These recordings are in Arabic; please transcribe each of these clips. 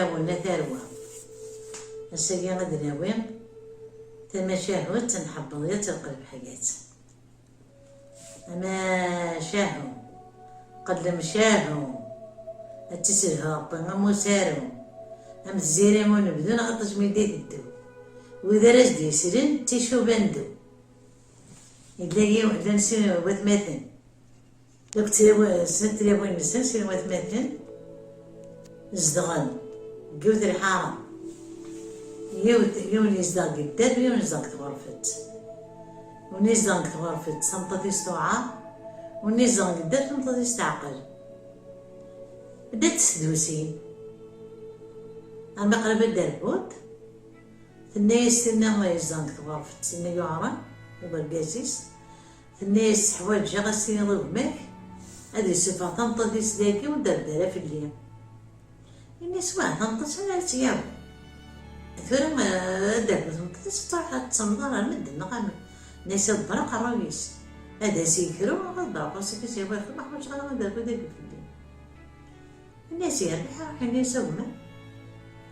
تمشاونا ثروة الساقي غادي ناوي تمشاهو تنحبط يا تلقى بحاجات أما شاهو قد مشاهو التسلها ربي مسارو أم الزيري مون بدون غطش ميدي تدو وإذا رجدي يسرن تيشو بندو إلا نسير وثماثن لو كنت سنت لي بوين نسن سير وثماثن زدغن قوت الحارة يون يزدغ قداد ويون يزدغ تغرفت ونيزدغ تغرفت سنطتي استوعى ونيزدغ قداد سنطتي استعقل بدات تسدوسين المقرب الدربوت الناس تنا يزدغ تغرفت سنا يعرن وبرقاسيس الناس حوايج غاسين ضغماك هادي صفة تنطط يسداكي ودردرة في الليل الناس ما تنطط على تياو ثورة ما دابا تنطط تروح تصمدر المدن نغامي الناس البرق الراويس هذا سيكرو البرق وسيكس يبغى يخدم حوايج غير دابا داك في الليل الناس يربحوا الناس هما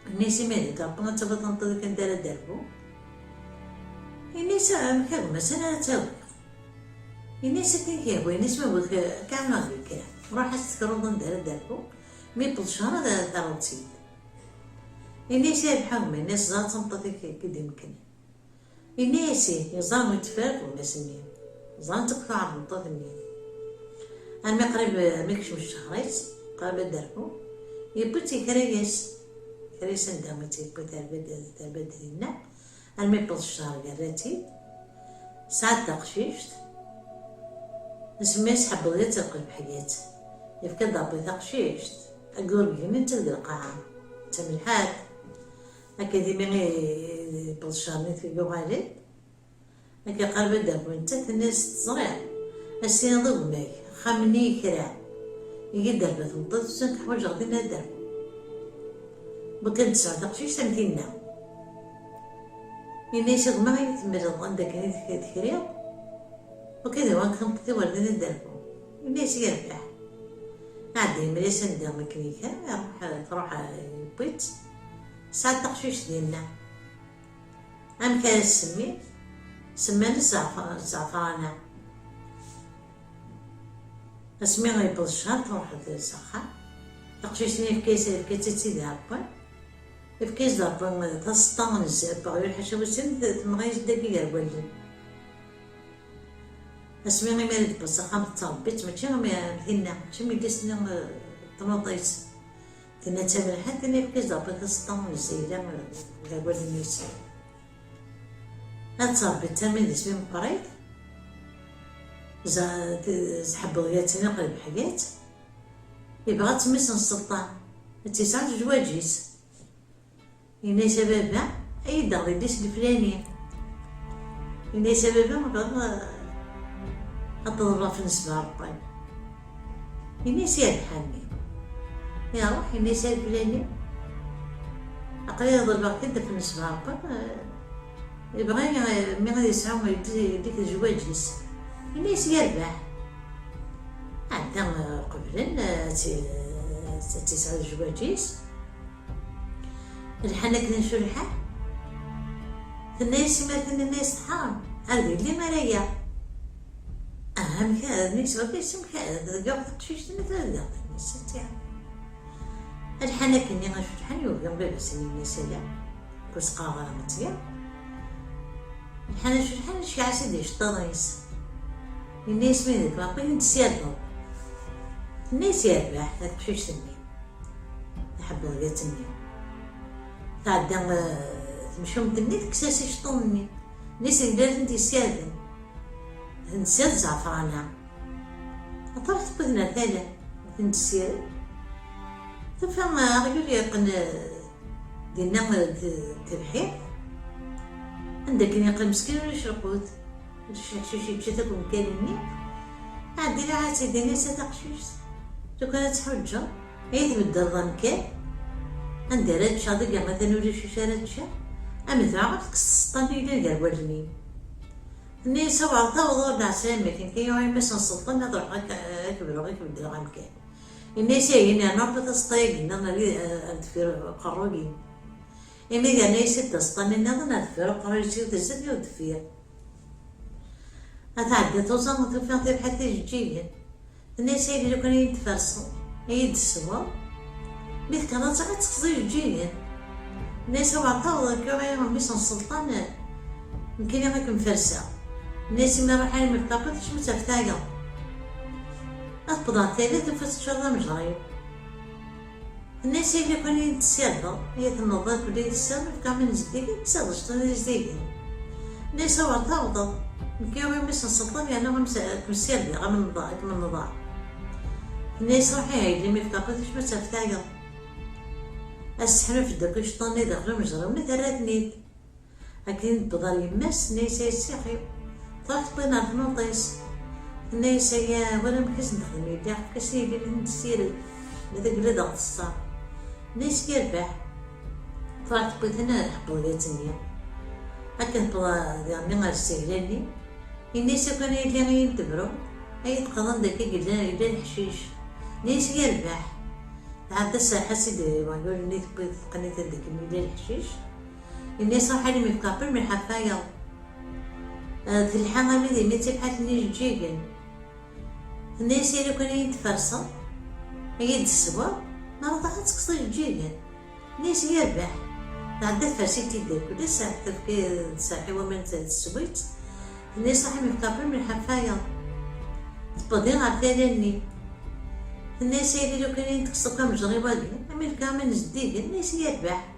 الناس مالك ربما تبغى تنطط كان دار دربو الناس كانوا مثلا تاوي الناس كيهوي الناس ما بغا كاع ما بغا راح تكرون دار داربو مي طول شهر هذا تاوتيد الناس يربحوا الناس زات تنططي كيد يمكن الناس يزاروا يتفارقوا الناس منين زان تقطع على النطاط منين انا قريب ماكش من شهرين قريب داربو يبوتي كريس ندم تيبو تربد لنا المي بوط الشهر قراتي ساعات تقشيشت نسميه سحب غير تلقى بحيات يفكر ضابي تقشيشت اقول بيني انت القاعة انت ملحات هكا ديما غير بوط الشهر نتفيقو غالي هكا قرب دابو انت الناس تصغير السين ضغماك خامني كرا يقدر دربة تنطط وسنك حوايج غادي دربو بكل تسعة تقشيش تمتينا الناس ما يتمرض عندك هذيك تكرير وكذا وان كنت وردنا دربو الناس يرتاح عادي مليس ندير ميكانيكا تروح البيت ساعة تقشيش ديالنا أم كان سمانا الزعفرانة اسمي غيبوظ الشهر تروح للسخان تقشيشني في كيس تسيدي هابون في كيس دابون تسطان الزابا غير حشا وسن تمغيز دقيقة الوالدين اسمي غي مالد بصخام تربيت ماشي غي مثلنا ماشي ميدسنا طنوطيس كنا تامر حتى في كيس دابون تسطان الزيلة الوالدين يسير هاد تربيت تامين اسمي مقريض زحب غياتنا قريب حيات يبغى تمس السلطان تسعة جواجيس إني سببها أي دغري ديس الفلانية إني سببها مبغى أطلب في نسبة ربي إني سير حامي يا روح إني سير فلانية أقري ضربة كده في نسبة ربي يبغى مي غادي يسعو ديك الجواجيس إني سيربح عندنا قبل تسعة جواجيس الحنا كنا نشرحه الناس ما الناس حرام هذه اللي مرايا أهم كذا الناس ما بيسم كذا قاعد تقشيش مثلا الناس تاع الحنا كنا نشرحه يوم بس الناس لا بس قاغرة متيا الحنا نشرحه شي عسيدي شطانيس الناس ما ذيك ما بين تسيادهم الناس يربح تقشيش تنين نحب الغيات تنين تعدى تمشيهم تنين كساسي شطوني الناس اللي دارت انتي سيادة نسياد زعفرانة أطرح تبذنا ثالة انت سيادة تفهم رجل يقن دينا تبحير عندك يقن مسكين ولا شرقوت شي بشتكم كاملين عادي لا عاد سيدي ناس تقشيش لو كانت حجة هي تبدل ضمكان ندير هادشا ديك مثلا ولا شي شارتشا أما تعرف كسطاني إلا قال والني الناس هو عطاو ضرب عسامة كان كيوعي مثلا السلطان نضرب هكا كبرو غير كبدل غمكان الناس يجين أنا ربط أصطيقين أنا لي أدفير قروقين إني جانا يسد أصطني أنا أدفير قروقين تزد يدفير أتعدى توصل وتفهم حتى يجيين الناس يجي لو كانوا يتفرسوا يدسوا مثل كانت تقصي يجيين الناس هو عطاو كيما ميسون السلطان يمكن يمكن مفرسة الناس ما راح يعمل مكتبات شو متفتاقة أطبضا ثالث وفاس إن شاء الله مش غريب الناس اللي كانوا يتسالوا هي تنظف ولا يتسالوا في كامل جديد يتسالوا شطون جديد الناس هو عطاو كيما ميسون السلطان يعني هو مسالي غير من النضاع الناس راح يعيد لي مكتبات شو متفتاقة السحر في الدكوش شطوني داخل مجرم ثلاث أكيد بضل يمس ناس يسيخي طاح طينا في نوطيس الناس يا ولا مكاس ندخل يدي كاسي اللي نسير هذا قلة ضغط الصار ناس يربح طلعت بغيت أنا نحبط جاتني أكن بلا يعني غير السهلاني الناس كانوا اللي ينتبرو أي تقضن داكي قلنا يبدا الحشيش ناس يربح عاد الساحة سيدي وقالوا لي بغيت قنيت هذاك يبدا الحشيش الناس راح لي مفكابر من حفايا في الحامة مدي متى بحال نيجيجن الناس اللي كانوا يتفرصوا هي السوا ما رضعت تقصي جيجن الناس يربح عدت فرسيتي ديك ولا ساعة تفكي ساحي ومن السويت الناس راح مفكابر من حفايا تبضي غير ثاني الناس اللي لو كانوا يتقصوا كام جري واقي من كامل جديد الناس يربح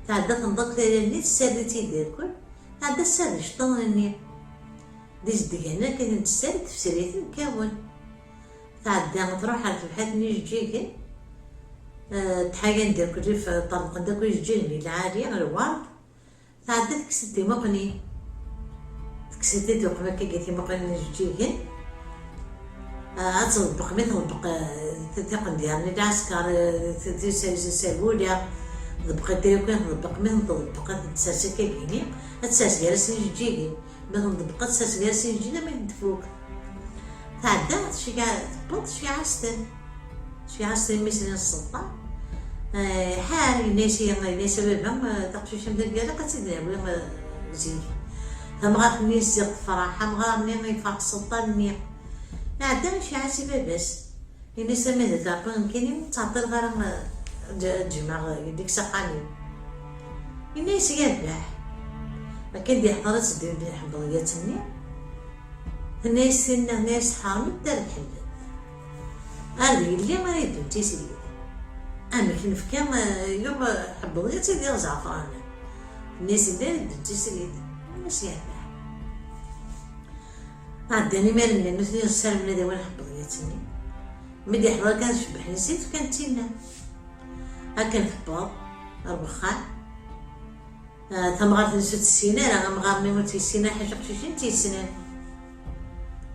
تعدى تنضق ثاني تسالتي ديكل تعدى السالة شطونني ديز ديانا كانت تسالت في سريتي مكاون تعدى تروح على البحث نيجيكن تحاين ديك الريف طلق داك يجيني العالية على الورد تعدى تكسدي مقني تكسدي دوق كي قلتي مقني نيجيكن أتصدق مثل تقن ديالني العسكر تسالوليا ضبقت ديوكان ضبق من ضبقت تساسي كيبيني تساس جالس يجيني من ضبقت تساس جالس يجينا من الدفوق تعدات شي تبط شي عستن مثل السلطة حاري ناسي بابا تقشيش مدى ديالها قتيدنا ولا زين تمغار نيس الفرحة مغار مني يفرح السلطان مني عدا شي عاسي باباس الناس ماذا تعرفون كاينين تعطي غير الجماعة يديك سقاني الناس يربح ما كان دي حضرت دي حضرياتني الناس حرمت دار الحلال هذه اللي ما يدو تيسير أنا كنف كام يوم حضرياتي ديال زعفران الناس اللي يدو تيسير الناس يربح عداني مال مثل السلم اللي وين حضرياتني مدي حضر كان شبح نسيت كانت تينا هكا نخبط الربخان تمغار تنسوت السنان أنا مغار نموت في السنان حاجة قشيشين تيسنان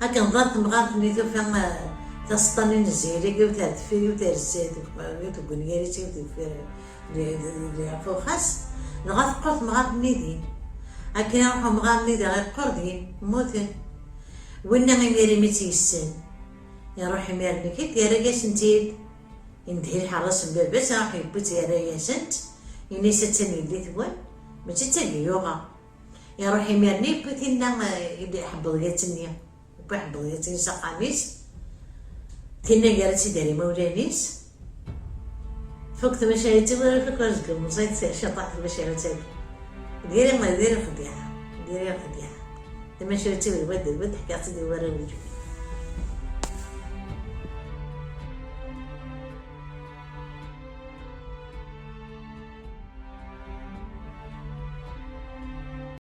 هكا نضرب تمغار نيتو فيها تسطنين الزيري وتعرفي وترزاد وتقول ياريتي وتفير فوخاس نغاث قرط مغار نيدين هكا نروحو مغار نيدين غير قردين موتين وينا غير ميتي السن يروح يميرني كيف يارجاش نتيد يندهي الحراس باباس راح يبوت يارجاشنت ينيسا تاني يدي ثوان ماشي تاني يوغا يروح يميرني بوتينا يبدا حبضياتني بحبضياتني سقاميس تينا قالت داري مولانيس فوقت مشايتي ولا فيك رزق مصيت شطحت المشايتي ديري ما ديري خديعة ديري خديعة المشايتي والود حكايتي ورا وجهي